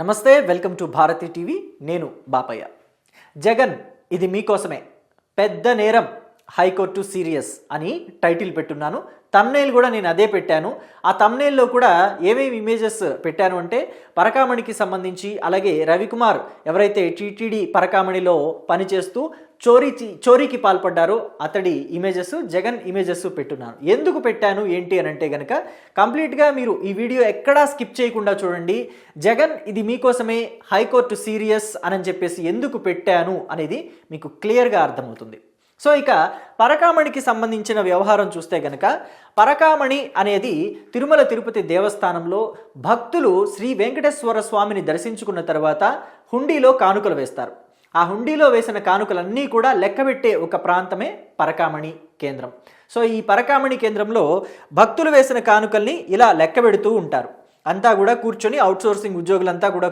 నమస్తే, welcome to Bharati TV. నేను బాపయ్య. జగన్ ఇది మీకోసమే, పెద్ద నేరం, హైకోర్టు సీరియస్ అని టైటిల్ పెట్టున్నాను. తమ్నెయిల్ కూడా నేను అదే పెట్టాను. ఆ తమ్నెయిల్లో కూడా ఏమేమి ఇమేజెస్ పెట్టాను అంటే పరకామణికి సంబంధించి, అలాగే రవికుమార్ ఎవరైతే టీటీడీ పరకామణిలో పనిచేస్తూ చోరీకి పాల్పడ్డారో అతడి ఇమేజెస్, జగన్ ఇమేజెస్ పెట్టున్నాను. ఎందుకు పెట్టాను ఏంటి అని అంటే కనుక కంప్లీట్గా మీరు ఈ వీడియో ఎక్కడా స్కిప్ చేయకుండా చూడండి. జగన్ ఇది మీకోసమే, హైకోర్టు సీరియస్ అని చెప్పేసి ఎందుకు పెట్టాను అనేది మీకు క్లియర్గా అర్థమవుతుంది. సో ఇక పరకామణికి సంబంధించిన వ్యవహారం చూస్తే గనక, పరకామణి అనేది తిరుమల తిరుపతి దేవస్థానంలో భక్తులు శ్రీ వెంకటేశ్వర స్వామిని దర్శించుకున్న తర్వాత హుండీలో కానుకలు వేస్తారు. ఆ హుండీలో వేసిన కానుకలన్నీ కూడా లెక్కబెట్టే ఒక ప్రాంతమే పరకామణి కేంద్రం. సో ఈ పరకామణి కేంద్రంలో భక్తులు వేసిన కానుకల్ని ఇలా లెక్కబెడుతూ ఉంటారు. అంతా కూడా కూర్చొని, అవుట్సోర్సింగ్ ఉద్యోగులంతా కూడా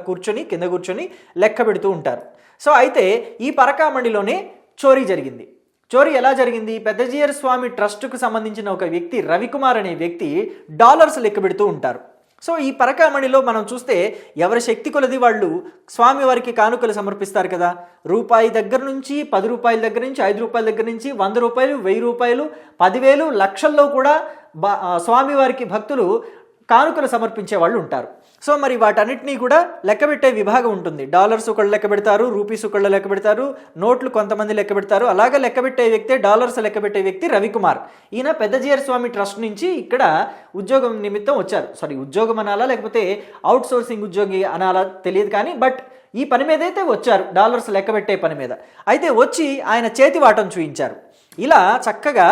కింద కూర్చొని లెక్క పెడుతూ ఉంటారు. సో అయితే ఈ పరకామణిలోనే చోరీ జరిగింది. చోరీ ఎలా జరిగింది? పెద్దజీయర్ స్వామి ట్రస్టుకు సంబంధించిన ఒక వ్యక్తి, రవికుమార్ అనే వ్యక్తి డాలర్స్ లెక్క పెడుతూ ఉంటారు. సో ఈ పరకామణిలో మనం చూస్తే ఎవరి శక్తి కొలది వాళ్ళు స్వామివారికి కానుకలు సమర్పిస్తారు కదా. రూపాయి దగ్గర నుంచి, 10 రూపాయల దగ్గర నుంచి, 5 రూపాయల దగ్గర నుంచి, 100 రూపాయలు, 1000 రూపాయలు, 10,000, లక్షల్లో కూడా స్వామివారికి భక్తులు కానుకలు సమర్పించే వాళ్ళు ఉంటారు. సో మరి వాటన్నిటినీ కూడా లెక్కబెట్టే విభాగం ఉంటుంది. డాలర్స్ ఒకళ్ళు లెక్క పెడతారు, రూపీస్ ఒకళ్ళు లెక్క పెడతారు, నోట్లు కొంతమంది లెక్క పెడతారు. అలాగే లెక్కబెట్టే వ్యక్తి, డాలర్స్ లెక్కబెట్టే వ్యక్తి రవికుమార్. ఈయన పెద్దజీయర్ స్వామి ట్రస్ట్ నుంచి ఇక్కడ ఉద్యోగం నిమిత్తం వచ్చారు. ఉద్యోగం అనాలా లేకపోతే అవుట్ సోర్సింగ్ ఉద్యోగి అనాలా తెలియదు కానీ, బట్ ఈ పని మీద అయితే వచ్చారు, డాలర్స్ లెక్కబెట్టే పని మీద. అయితే వచ్చి ఆయన చేతివాటం చూయించారు. ఇలా చక్కగా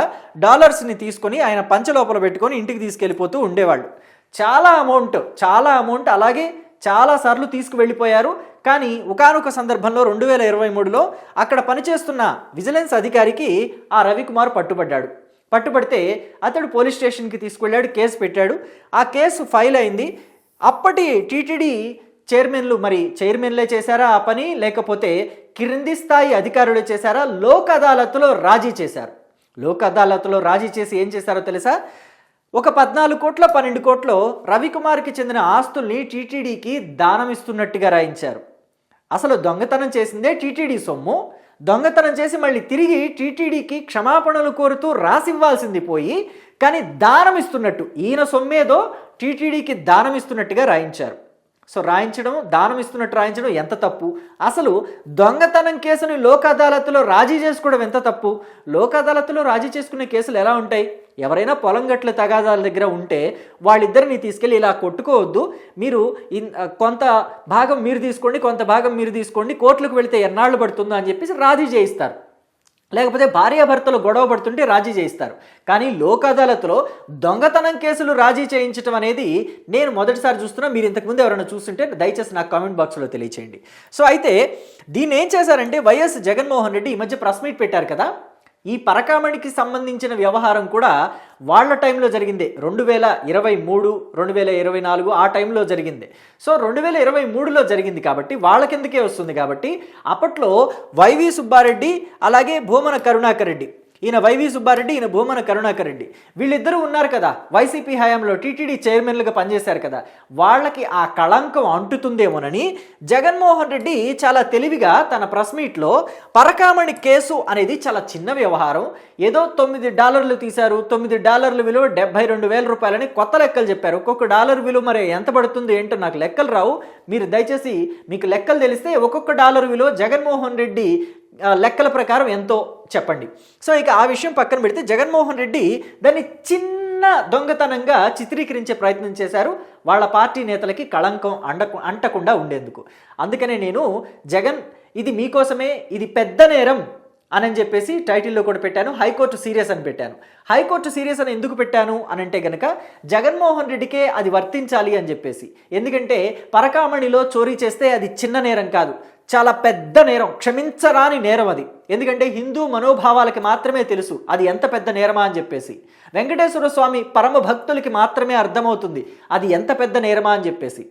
డాలర్స్ని తీసుకొని ఆయన పంచలోపల పెట్టుకొని ఇంటికి తీసుకెళ్ళిపోతూ ఉండేవాళ్ళు. చాలా అమౌంట్ అలాగే చాలాసార్లు తీసుకువెళ్ళిపోయారు. కానీ ఒకానొక సందర్భంలో 2023లో అక్కడ పనిచేస్తున్న విజిలెన్స్ అధికారికి ఆ రవికుమార్ పట్టుబడితే అతడు పోలీస్ స్టేషన్కి తీసుకువెళ్ళాడు, కేసు పెట్టాడు. ఆ కేసు ఫైల్ అయింది. అప్పటి టీటీడీ చైర్మన్లే చేశారా ఆ పని, లేకపోతే కింది స్థాయి అధికారులే చేశారా? లోక్ అదాలత్లో రాజీ చేశారు. లోక్ అదాలత్లో రాజీ చేసి ఏం చేశారో తెలుసా? ఒక 14 కోట్ల 12 కోట్లు రవికుమార్కి చెందిన ఆస్తుల్ని టీటీడీకి దానం ఇస్తున్నట్టుగా రాయించారు. అసలు దొంగతనం చేసిందే టీటీడీ సొమ్ము. దొంగతనం చేసి మళ్ళీ తిరిగి టీటీడీకి క్షమాపణలు కోరుతూ రాసివ్వాల్సింది పోయి, కానీ దానం ఇస్తున్నట్టు, ఈయన సొమ్మేదో టీటీడీకి దానం ఇస్తున్నట్టుగా రాయించారు. సో దానం ఇస్తున్నట్టు రాయించడం ఎంత తప్పు? అసలు దొంగతనం కేసుని లోక్ అదాలత్లో రాజీ చేసుకోవడం ఎంత తప్పు? లోక్ అదాలత్లో రాజీ చేసుకునే కేసులు ఎలా ఉంటాయి? ఎవరైనా పొలం గట్ల తగాదాల దగ్గర ఉంటే వాళ్ళిద్దరిని తీసుకెళ్ళి ఇలా కొట్టుకోవద్దు, మీరు కొంత భాగం మీరు తీసుకోండి, కొంత భాగం మీరు తీసుకోండి, కోర్టులకు వెళితే ఎన్నాళ్ళు పడుతుందో అని చెప్పేసి రాజీ చేయిస్తారు. లేకపోతే భార్యాభర్తలు గొడవ పడుతుంటే రాజీ చేయిస్తారు. కానీ లోక్ అదాలత్లో దొంగతనం కేసులు రాజీ చేయించడం అనేది నేను మొదటిసారి చూస్తున్నా. మీరు ఇంతకుముందు ఎవరైనా చూస్తుంటే దయచేసి నాకు కామెంట్ బాక్స్లో తెలియచేయండి. సో అయితే దీన్ని ఏం చేశారంటే, వైఎస్ జగన్మోహన్ రెడ్డి ఈ మధ్య ప్రెస్ మీట్ పెట్టారు కదా. ఈ పరకామణికి సంబంధించిన వ్యవహారం కూడా వాళ్ళ టైంలో జరిగింది. 2023, 2024 ఆ టైంలో జరిగింది. సో 2023లో జరిగింది కాబట్టి వాళ్ళ కిందకే వస్తుంది. కాబట్టి అప్పట్లో వైవి సుబ్బారెడ్డి అలాగే భూమన కరుణాకర్ రెడ్డి, ఈయన వైవి సుబ్బారెడ్డి, ఈయన భూమన కరుణాకర్ రెడ్డి, వీళ్ళిద్దరూ ఉన్నారు కదా, వైసీపీ హయాంలో టీటీడీ చైర్మన్లుగా పనిచేశారు కదా, వాళ్ళకి ఆ కళంకం అంటుతుందేమోనని జగన్మోహన్ రెడ్డి చాలా తెలివిగా తన ప్రెస్ మీట్లో పరకామణి కేసు అనేది చాలా చిన్న వ్యవహారం, ఏదో $9 తీశారు, $9 విలువ 72,000 రూపాయలని కొత్త లెక్కలు చెప్పారు. ఒక్కొక్క డాలర్ విలువ మరి ఎంత పడుతుంది ఏంటో నాకు లెక్కలు రావు, మీరు దయచేసి మీకు లెక్కలు తెలిస్తే ఒక్కొక్క డాలర్ విలువ జగన్మోహన్ రెడ్డి లెక్కల ప్రకారం ఎంతో చెప్పండి. సో ఇక ఆ విషయం పక్కన పెడితే జగన్మోహన్ రెడ్డి దాన్ని చిన్న దొంగతనంగా చిత్రీకరించే ప్రయత్నం చేశారు, వాళ్ళ పార్టీ నేతలకి కళంకం అంటకుండా ఉండేందుకు. అందుకనే నేను జగన్ ఇది మీకోసమే, ఇది పెద్ద నేరం అని చెప్పేసి టైటిల్లో కూడా పెట్టాను. హైకోర్టు సీరియస్ అని పెట్టాను. హైకోర్టు సీరియస్ అని ఎందుకు పెట్టాను అని అంటే కనుక జగన్మోహన్ రెడ్డికే అది వర్తించాలి అని చెప్పేసి. ఎందుకంటే పరకామణిలో చోరీ చేస్తే అది చిన్న నేరం కాదు, చాలా పెద్ద నేరం, క్షమించరాని నేరం అది. ఎందుకంటే హిందూ మనోభావాలకి మాత్రమే తెలుసు అది ఎంత పెద్ద నేరమా అని చెప్పేసి. వెంకటేశ్వర స్వామి పరమ భక్తులకి మాత్రమే అర్థమవుతుంది అది ఎంత పెద్ద నేరమా అని చెప్పేసి.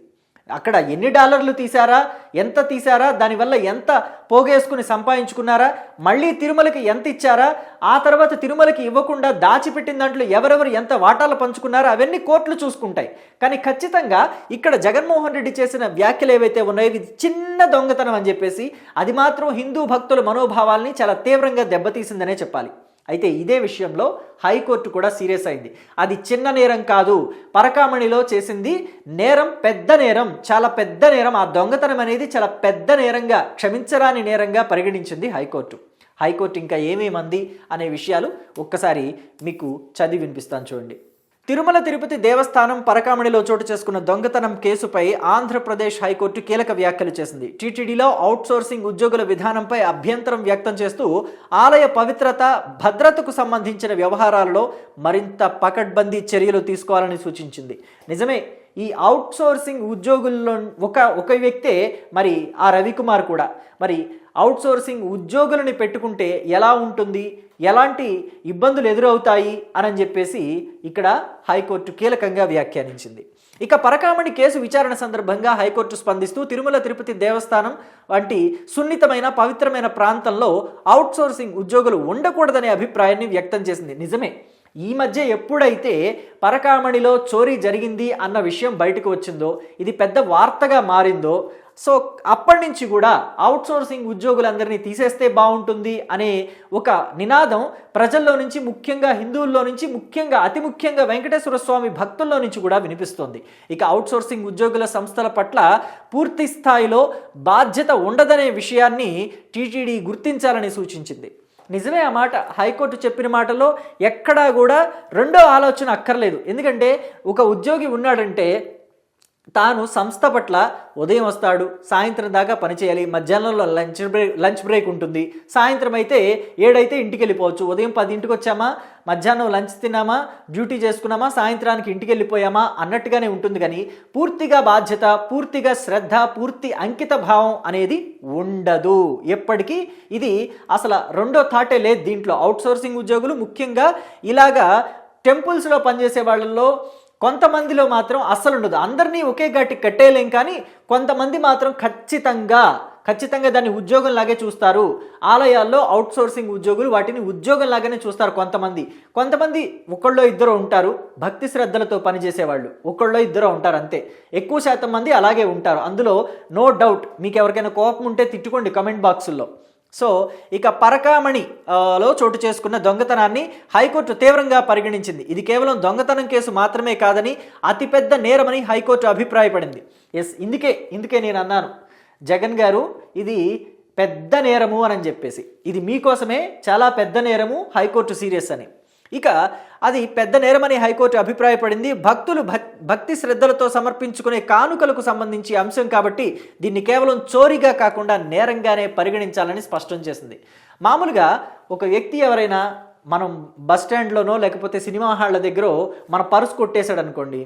అక్కడ ఎన్ని డాలర్లు తీశారా, ఎంత తీశారా, దానివల్ల ఎంత పోగేసుకుని సంపాదించుకున్నారా, మళ్ళీ తిరుమలకి ఎంత ఇచ్చారా, ఆ తర్వాత తిరుమలకి ఇవ్వకుండా దాచిపెట్టిన దాంట్లో ఎవరెవరు ఎంత వాటాలు పంచుకున్నారో అవన్నీ కోర్టులు చూసుకుంటాయి. కానీ ఖచ్చితంగా ఇక్కడ జగన్మోహన్ రెడ్డి చేసిన వ్యాఖ్యలు ఏవైతే ఉన్నాయో ఇది చిన్న దొంగతనం అని చెప్పేసి అది మాత్రం హిందూ భక్తుల మనోభావాల్ని చాలా తీవ్రంగా దెబ్బతీసిందనే చెప్పాలి. అయితే ఇదే విషయంలో హైకోర్టు కూడా సీరియస్ అయింది. అది చిన్న నేరం కాదు, పరకామణిలో చేసింది నేరం, పెద్ద నేరం, చాలా పెద్ద నేరం. ఆ దొంగతనం అనేది చాలా పెద్ద నేరంగా, క్షమించరాని నేరంగా పరిగణించింది హైకోర్టు. హైకోర్టు ఇంకా ఏమేమంది అనే విషయాలు ఒక్కసారి మీకు చదివి వినిపిస్తాను చూడండి. తిరుమల తిరుపతి దేవస్థానం పరకామణిలో చోటు చేసుకున్న దొంగతనం కేసుపై ఆంధ్రప్రదేశ్ హైకోర్టు కీలక వ్యాఖ్యలు చేసింది. టీటీడీలో అవుట్సోర్సింగ్ ఉద్యోగుల విధానంపై అభ్యంతరం వ్యక్తం చేస్తూ ఆలయ పవిత్రత, భద్రతకు సంబంధించిన వ్యవహారాల్లో మరింత పకడ్బందీ చర్యలు తీసుకోవాలని సూచించింది. నిజమే, ఈ అవుట్సోర్సింగ్ ఉద్యోగుల్లో ఒక వ్యక్తే మరి ఆ రవికుమార్ కూడా. మరి అవుట్సోర్సింగ్ ఉద్యోగులని పెట్టుకుంటే ఎలా ఉంటుంది, ఎలాంటి ఇబ్బందులు ఎదురవుతాయి అని చెప్పేసి ఇక్కడ హైకోర్టు కీలకంగా వ్యాఖ్యానించింది. ఇక పరకామణి కేసు విచారణ సందర్భంగా హైకోర్టు స్పందిస్తూ తిరుమల తిరుపతి దేవస్థానం వంటి సున్నితమైన పవిత్రమైన ప్రాంతంలో అవుట్సోర్సింగ్ ఉద్యోగులు ఉండకూడదనే అభిప్రాయాన్ని వ్యక్తం చేసింది. నిజమే, ఈ మధ్య ఎప్పుడైతే పరకామణిలో చోరీ జరిగింది అన్న విషయం బయటకు వచ్చిందో, ఇది పెద్ద వార్తగా మారిందో, సో అప్పటి నుంచి కూడా అవుట్సోర్సింగ్ ఉద్యోగులందరినీ తీసేస్తే బాగుంటుంది అనే ఒక నినాదం ప్రజల్లో నుంచి, ముఖ్యంగా హిందువుల్లో నుంచి, ముఖ్యంగా అతి ముఖ్యంగా వెంకటేశ్వర స్వామి భక్తుల్లో నుంచి కూడా వినిపిస్తోంది. ఇక అవుట్సోర్సింగ్ ఉద్యోగుల సంస్థల పట్ల పూర్తి స్థాయిలో బాధ్యత ఉండదనే విషయాన్ని టీటీడీ గుర్తించాలని సూచించింది. నిజమే, ఆ మాట హైకోర్టు చెప్పిన మాటలో ఎక్కడా కూడా రెండో ఆలోచన అక్కర్లేదు. ఎందుకంటే ఒక ఉద్యోగి ఉన్నాడంటే తాను సంస్థ పట్ల ఉదయం వస్తాడు, సాయంత్రం దాకా పనిచేయాలి, మధ్యాహ్నంలో లంచ్ బ్రేక్ ఉంటుంది, సాయంత్రం అయితే 7 అయితే ఇంటికి వెళ్ళిపోవచ్చు. ఉదయం 10 వచ్చామా, మధ్యాహ్నం లంచ్ తిన్నామా, డ్యూటీ చేసుకున్నామా, సాయంత్రానికి ఇంటికి వెళ్ళిపోయామా అన్నట్టుగానే ఉంటుంది. కానీ పూర్తిగా బాధ్యత, పూర్తిగా శ్రద్ధ, పూర్తి అంకిత భావం అనేది ఉండదు ఎప్పటికీ. ఇది అసలు రెండో థాటే లేదు దీంట్లో. అవుట్సోర్సింగ్ ఉద్యోగులు ముఖ్యంగా ఇలాగా టెంపుల్స్లో పనిచేసే వాళ్ళల్లో కొంతమందిలో మాత్రం అస్సలు ఉండదు. అందరినీ ఒకే ఘాటి కట్టేయలేం, కానీ కొంతమంది మాత్రం ఖచ్చితంగా దాన్ని ఉద్యోగంలాగే చూస్తారు. ఆలయాల్లో అవుట్సోర్సింగ్ ఉద్యోగులు వాటిని ఉద్యోగంలాగానే చూస్తారు. కొంతమంది ఒకళ్ళో ఇద్దరు ఉంటారు భక్తి శ్రద్ధలతో పనిచేసేవాళ్ళు, ఒకళ్ళో ఇద్దరు ఉంటారు అంతే. ఎక్కువ శాతం మంది అలాగే ఉంటారు, అందులో నో డౌట్. మీకు ఎవరికైనా కోపం ఉంటే తిట్టుకోండి కమెంట్ బాక్సుల్లో. సో ఇక పరకామణిలో చోటు చేసుకున్న దొంగతనాన్ని హైకోర్టు తీవ్రంగా పరిగణించింది. ఇది కేవలం దొంగతనం కేసు మాత్రమే కాదని, అతిపెద్ద నేరమని హైకోర్టు అభిప్రాయపడింది. ఎస్, ఇందుకే నేను అన్నాను జగన్ గారు ఇది పెద్ద నేరము అని చెప్పేసి. ఇది మీకోసమే చాలా పెద్ద నేరము, హైకోర్టు సీరియస్ అని. ఇక అది పెద్ద నేరమని హైకోర్టు అభిప్రాయపడింది. భక్తులు భక్తి శ్రద్ధలతో సమర్పించుకునే కానుకలకు సంబంధించి అంశం కాబట్టి దీన్ని కేవలం చోరీగా కాకుండా నేరంగానే పరిగణించాలని స్పష్టం చేసింది. మామూలుగా ఒక వ్యక్తి ఎవరైనా మనం బస్ స్టాండ్లోనో లేకపోతే సినిమా హాళ్ళ దగ్గర మన పర్సు కొట్టేశాడు అనుకోండి,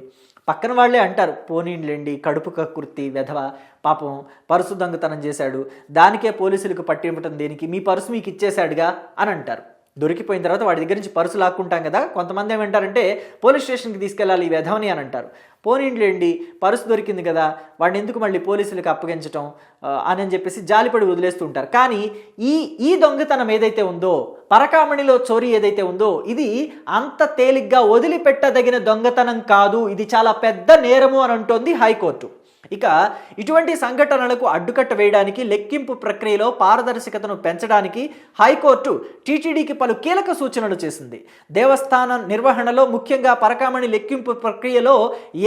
పక్కన వాళ్ళే అంటారు, పోనీండ్లేండి కడుపు కక్కుర్తి వెధవ, పాపం పర్సు దొంగతనం చేశాడు, దానికే పోలీసులకు పట్టివ్వటం దేనికి, మీ పర్సు మీకు ఇచ్చేశాడుగా అని అంటారు. దొరికిపోయిన తర్వాత వాడి దగ్గర నుంచి పర్సు లాక్కుంటాం కదా, కొంతమంది ఏమంటారంటే పోలీస్ స్టేషన్కి తీసుకెళ్ళాలి ఈ వెధవని అని అంటారు. పోనీండ్లేండి పర్సు దొరికింది కదా, వాడిని ఎందుకు మళ్ళీ పోలీసులకు అప్పగించటం అని చెప్పేసి జాలిపడి వదిలేస్తూ ఉంటారు. కానీ ఈ దొంగతనం ఏదైతే ఉందో, పరకామణిలో చోరీ ఏదైతే ఉందో, ఇది అంత తేలిగ్గా వదిలిపెట్టదగిన దొంగతనం కాదు, ఇది చాలా పెద్ద నేరము అని అంటోంది హైకోర్టు. ఇక ఇటువంటి సంఘటనలకు అడ్డుకట్ట వేయడానికి, లెక్కింపు ప్రక్రియలో పారదర్శకతను పెంచడానికి హైకోర్టు టీటీడీకి పలు కీలక సూచనలు చేసింది. దేవస్థాన నిర్వహణలో ముఖ్యంగా పరకామణి లెక్కింపు ప్రక్రియలో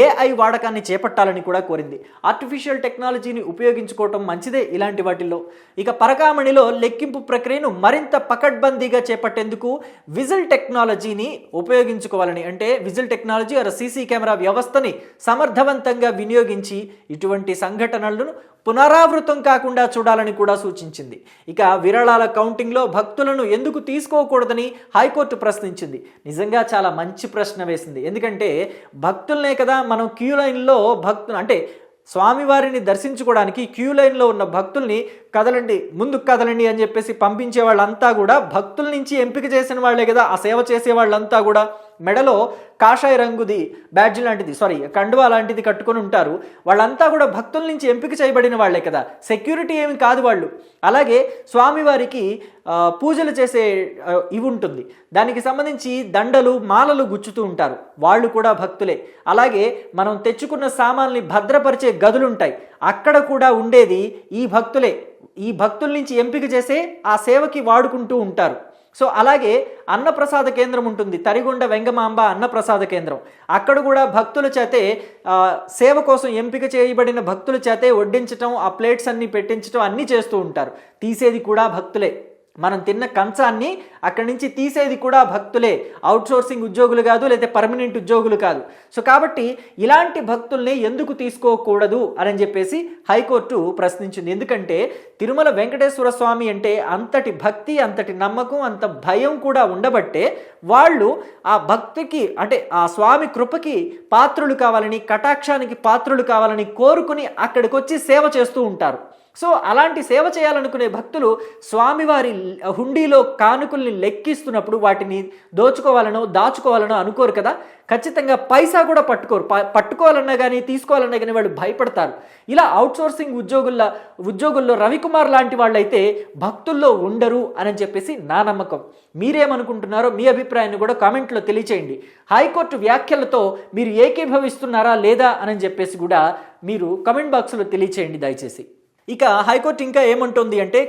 AI వాడకాన్ని చేపట్టాలని కూడా కోరింది. ఆర్టిఫిషియల్ టెక్నాలజీని ఉపయోగించుకోవటం మంచిదే ఇలాంటి వాటిల్లో. ఇక పరకామణిలో లెక్కింపు ప్రక్రియను మరింత పకడ్బందీగా చేపట్టేందుకు విజిల్ టెక్నాలజీని ఉపయోగించుకోవాలని, అంటే విజిల్ టెక్నాలజీ CC కెమెరా వ్యవస్థని సమర్థవంతంగా వినియోగించి ఇటువంటి సంఘటనలను పునరావృతం కాకుండా చూడాలని కూడా సూచించింది. ఇక విరాళాల కౌంటింగ్లో భక్తులను ఎందుకు తీసుకోకూడదని హైకోర్టు ప్రశ్నించింది. నిజంగా చాలా మంచి ప్రశ్న వేసింది. ఎందుకంటే భక్తులనే కదా మనం క్యూ లైన్లో అంటే స్వామివారిని దర్శించుకోవడానికి క్యూ లైన్లో ఉన్న భక్తుల్ని కదలండి, ముందుకు కదలండి అని చెప్పేసి పంపించే వాళ్ళంతా కూడా భక్తుల నుంచి ఎంపిక చేసిన వాళ్లే కదా, ఆ సేవ చేసే వాళ్ళంతా కూడా. మెడలో కాషాయ రంగుది బ్యాడ్జ్ లాంటిది, సారీ కండువా లాంటిది కట్టుకొని ఉంటారు. వాళ్ళంతా కూడా భక్తుల నుంచి ఎంపిక చేయబడిన వాళ్లే కదా, సెక్యూరిటీ ఏమి కాదు వాళ్ళు. అలాగే స్వామివారికి పూజలు చేసే ఇవి ఉంటుంది, దానికి సంబంధించి దండలు మాలలు గుచ్చుతూ ఉంటారు, వాళ్ళు కూడా భక్తులే. అలాగే మనం తెచ్చుకున్న సామాన్ని భద్రపరిచే గదులు ఉంటాయి, అక్కడ కూడా ఉండేది ఈ భక్తులే. ఈ భక్తుల నుంచి ఎంపిక చేసే ఆ సేవకి వాడుకుంటూ ఉంటారు. సో అలాగే అన్నప్రసాద కేంద్రం ఉంటుంది, తరిగొండ వెంగమాంబ అన్నప్రసాద కేంద్రం. అక్కడ కూడా భక్తుల చేతే సేవ కోసం ఎంపిక చేయబడిన భక్తుల చేతే వడ్డించటం, ఆ ప్లేట్స్ అన్ని పెట్టించటం అన్నీ చేస్తూ ఉంటారు. తీసేది కూడా భక్తులే. మనం తిన్న కంచాన్ని అక్కడి నుంచి తీసేది కూడా భక్తులే, అవుట్సోర్సింగ్ ఉద్యోగులు కాదు, లేదా పర్మనెంట్ ఉద్యోగులు కాదు. సో కాబట్టి ఇలాంటి భక్తుల్ని ఎందుకు తీసుకోకూడదు అని చెప్పేసి హైకోర్టు ప్రశ్నించింది. ఎందుకంటే తిరుమల వెంకటేశ్వర స్వామి అంటే అంతటి భక్తి, అంతటి నమ్మకం, అంత భయం కూడా ఉండబట్టే వాళ్ళు ఆ భక్తికి అంటే ఆ స్వామి కృపకి పాత్రులు కావాలని, కటాక్షానికి పాత్రులు కావాలని కోరుకుని అక్కడికి వచ్చి సేవ చేస్తూ ఉంటారు. సో అలాంటి సేవ చేయాలనుకునే భక్తులు స్వామివారి హుండీలో కానుకల్ని లెక్కిస్తున్నప్పుడు వాటిని దోచుకోవాలనో దాచుకోవాలనో అనుకోరు కదా, ఖచ్చితంగా పైసా కూడా పట్టుకోరు. పట్టుకోవాలన్నా కానీ తీసుకోవాలన్నా కానీ వాళ్ళు భయపడతారు. ఇలా అవుట్సోర్సింగ్ ఉద్యోగుల్లో రవికుమార్ లాంటి వాళ్ళైతే భక్తుల్లో ఉండరు అని చెప్పేసి నా నమ్మకం. మీరేమనుకుంటున్నారో మీ అభిప్రాయాన్ని కూడా కామెంట్లో తెలియచేయండి. హైకోర్టు వ్యాఖ్యలతో మీరు ఏకీభవిస్తున్నారా లేదా అని చెప్పేసి కూడా మీరు కామెంట్ బాక్స్లో తెలియచేయండి దయచేసి. ఇక హైకోర్టు ఇంకా ఏమంటుంది అంటే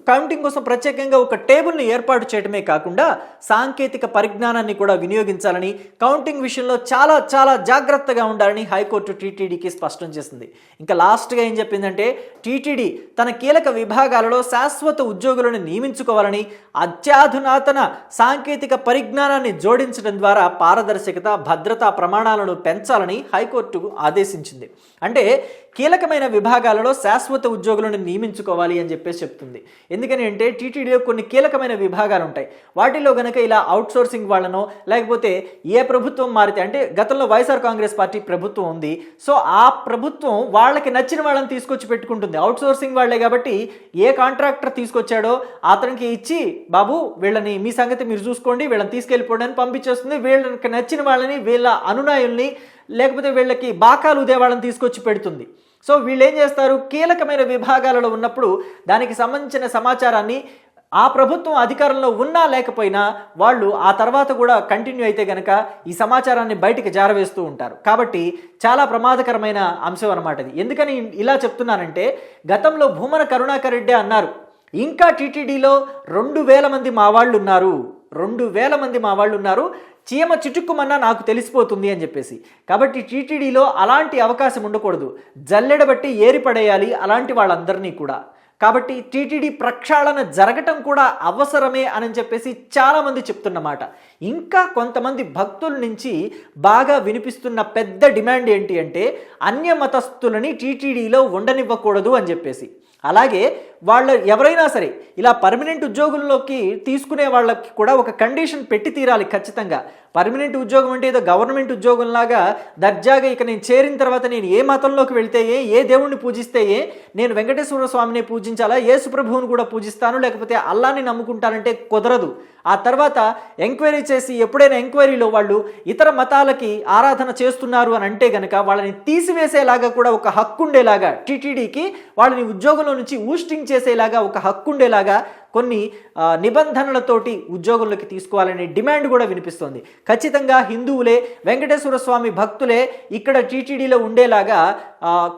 కౌంటింగ్ కోసం ప్రత్యేకంగా ఒక టేబుల్ని ఏర్పాటు చేయడమే కాకుండా సాంకేతిక పరిజ్ఞానాన్ని కూడా వినియోగించాలని, కౌంటింగ్ విషయంలో చాలా చాలా జాగ్రత్తగా ఉండాలని హైకోర్టు టీటీడీకి స్పష్టం చేసింది. ఇంకా లాస్ట్గా ఏం చెప్పిందంటే టీటీడీ తన కీలక విభాగాలలో శాశ్వత ఉద్యోగులను నియమించుకోవాలని, అత్యాధునాతన సాంకేతిక పరిజ్ఞానాన్ని జోడించడం ద్వారా పారదర్శకత, భద్రతా ప్రమాణాలను పెంచాలని హైకోర్టు ఆదేశించింది. అంటే కీలకమైన విభాగాలలో శాశ్వత ఉద్యోగులను నియమించుకోవాలి అని చెప్పేసి చెప్తుంది. ఎందుకని అంటే టీటీడీలో కొన్ని కీలకమైన విభాగాలు ఉంటాయి, వాటిలో గనక ఇలా అవుట్సోర్సింగ్ వాళ్ళనో లేకపోతే ఏ ప్రభుత్వం మారితే, అంటే గతంలో వైఎస్ఆర్ కాంగ్రెస్ పార్టీ ప్రభుత్వం ఉంది, సో ఆ ప్రభుత్వం వాళ్ళకి నచ్చిన వాళ్ళని తీసుకొచ్చి పెట్టుకుంటుంది. అవుట్సోర్సింగ్ వాళ్ళే కాబట్టి ఏ కాంట్రాక్టర్ తీసుకొచ్చాడో అతనికి ఇచ్చి, బాబు వీళ్ళని మీ సంగతి మీరు చూసుకోండి, వీళ్ళని తీసుకెళ్ళిపోండి అని పంపించేస్తుంది. వీళ్ళకి నచ్చిన వాళ్ళని, వీళ్ళ అనునాయుల్ని, లేకపోతే వీళ్ళకి బాకాలు ఉదే వాళ్ళని తీసుకొచ్చి పెడుతుంది. సో వీళ్ళు ఏం చేస్తారు, కీలకమైన విభాగాలలో ఉన్నప్పుడు దానికి సంబంధించిన సమాచారాన్ని ఆ ప్రభుత్వం అధికారంలో ఉన్నా లేకపోయినా వాళ్ళు ఆ తర్వాత కూడా కంటిన్యూ అయితే గనక ఈ సమాచారాన్ని బయటికి జారవేస్తూ ఉంటారు. కాబట్టి చాలా ప్రమాదకరమైన అంశం అన్నమాట ఇది. ఎందుకని ఇలా చెప్తున్నానంటే, గతంలో భూమన కరుణాకర్ రెడ్డి అన్నారు, ఇంకా టీటీడీలో 2000 మంది మా వాళ్ళు ఉన్నారు, 2000 మంది మా వాళ్ళు ఉన్నారు, చీమ చిటుక్కుమన్నా నాకు తెలిసిపోతుంది అని చెప్పేసి. కాబట్టి టీటీడీలో అలాంటి అవకాశం ఉండకూడదు, జల్లెడబట్టి ఏరిపడేయాలి అలాంటి వాళ్ళందరినీ కూడా. కాబట్టి టీటీడీ ప్రక్షాళన జరగటం కూడా అవసరమే అని చెప్పేసి చాలామంది చెప్తున్నమాట. ఇంకా కొంతమంది భక్తుల నుంచి బాగా వినిపిస్తున్న పెద్ద డిమాండ్ ఏంటి అంటే, అన్య మతస్థులని టీటీడీలో ఉండనివ్వకూడదు అని చెప్పేసి. అలాగే వాళ్ళు ఎవరైనా సరే ఇలా పర్మనెంట్ ఉద్యోగుల్లోకి తీసుకునే వాళ్ళకి కూడా ఒక కండిషన్ పెట్టి తీరాలి ఖచ్చితంగా. పర్మనెంట్ ఉద్యోగం అంటే ఏదో గవర్నమెంట్ ఉద్యోగంలాగా దర్జాగా ఇక నేను చేరిన తర్వాత నేను ఏ మతంలోకి వెళ్తే ఏ దేవుణ్ణి పూజిస్తే నేను వెంకటేశ్వర స్వామిని పూజించాలా, యేసు ప్రభువుని కూడా పూజిస్తాను, లేకపోతే అల్లాని నమ్ముకుంటానంటే కుదరదు. ఆ తర్వాత ఎంక్వైరీ చేసి ఎప్పుడైనా ఎంక్వైరీలో వాళ్ళు ఇతర మతాలకి ఆరాధన చేస్తున్నారు అని అంటే గనక వాళ్ళని తీసివేసేలాగా కూడా ఒక హక్కు ఉండేలాగా, టీటీడీకి వాళ్ళని ఉద్యోగంలో నుంచి ఊస్టింగ్ చేసేలాగా ఒక హక్కు ఉండేలాగా కొన్ని నిబంధనలతోటి ఉద్యోగుల్లోకి తీసుకోవాలనే డిమాండ్ కూడా వినిపిస్తోంది. ఖచ్చితంగా హిందువులే, వెంకటేశ్వర స్వామి భక్తులే ఇక్కడ టీటీడీలో ఉండేలాగా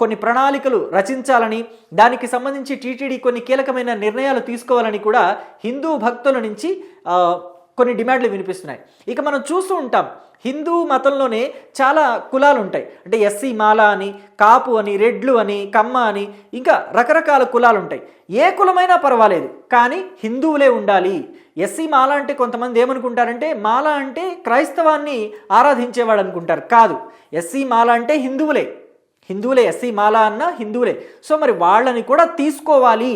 కొన్ని ప్రణాళికలు రచించాలని, దానికి సంబంధించి టీటీడీ కొన్ని కీలకమైన నిర్ణయాలు తీసుకోవాలని కూడా హిందూ భక్తుల నుంచి కొన్ని డిమాండ్లు వినిపిస్తున్నాయి. ఇక మనం చూస్తూ ఉంటాం, హిందూ మతంలోనే చాలా కులాలు ఉంటాయి. అంటే ఎస్సీ మాల అని, కాపు అని, రెడ్లు అని, కమ్మ అని, ఇంకా రకరకాల కులాలు ఉంటాయి. ఏ కులమైనా పర్వాలేదు కానీ హిందువులే ఉండాలి. ఎస్సీ మాల అంటే కొంతమంది ఏమనుకుంటారంటే, మాల అంటే క్రైస్తవాన్ని ఆరాధించేవాడు అనుకుంటారు. కాదు, ఎస్సీ మాల అంటే హిందువులే. ఎస్సీ మాల అన్న హిందువులే. సో మరి వాళ్ళని కూడా తీసుకోవాలి.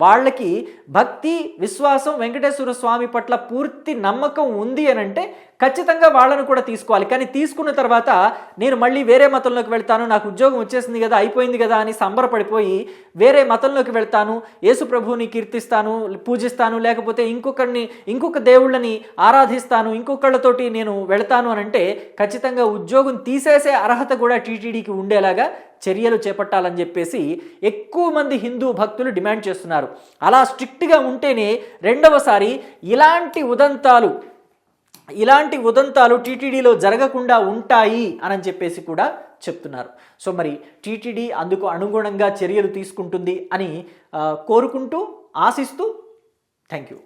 వాళ్ళకి భక్తి, విశ్వాసం, వెంకటేశ్వర స్వామి పట్ల పూర్తి నమ్మకం ఉంది అని అంటే ఖచ్చితంగా వాళ్ళను కూడా తీసుకోవాలి. కానీ తీసుకున్న తర్వాత నేను మళ్ళీ వేరే మతంలోకి వెళ్తాను, నాకు ఉద్యోగం వచ్చేసింది కదా, అయిపోయింది కదా అని సంబరపడిపోయి వేరే మతంలోకి వెళ్తాను, యేసు ప్రభువుని కీర్తిస్తాను, పూజిస్తాను, లేకపోతే ఇంకొక దేవుళ్ళని ఆరాధిస్తాను, ఇంకొకళ్ళతోటి నేను వెళ్తాను అని అంటే ఖచ్చితంగా ఉద్యోగం తీసేసే అర్హత కూడా టీటీడీకి ఉండేలాగా చర్యలు చేపట్టాలని చెప్పేసి ఎక్కువ మంది హిందూ భక్తులు డిమాండ్ చేస్తున్నారు. అలా స్ట్రిక్ట్గా ఉంటేనే రెండవసారి ఇలాంటి ఉదంతాలు టీటీడీలో జరగకుండా ఉంటాయి అని చెప్పేసి కూడా చెప్తున్నారు. సో మరి టీటీడీ అందుకు అనుగుణంగా చర్యలు తీసుకుంటుంది అని కోరుకుంటూ ఆశిస్తూ థ్యాంక్ యూ.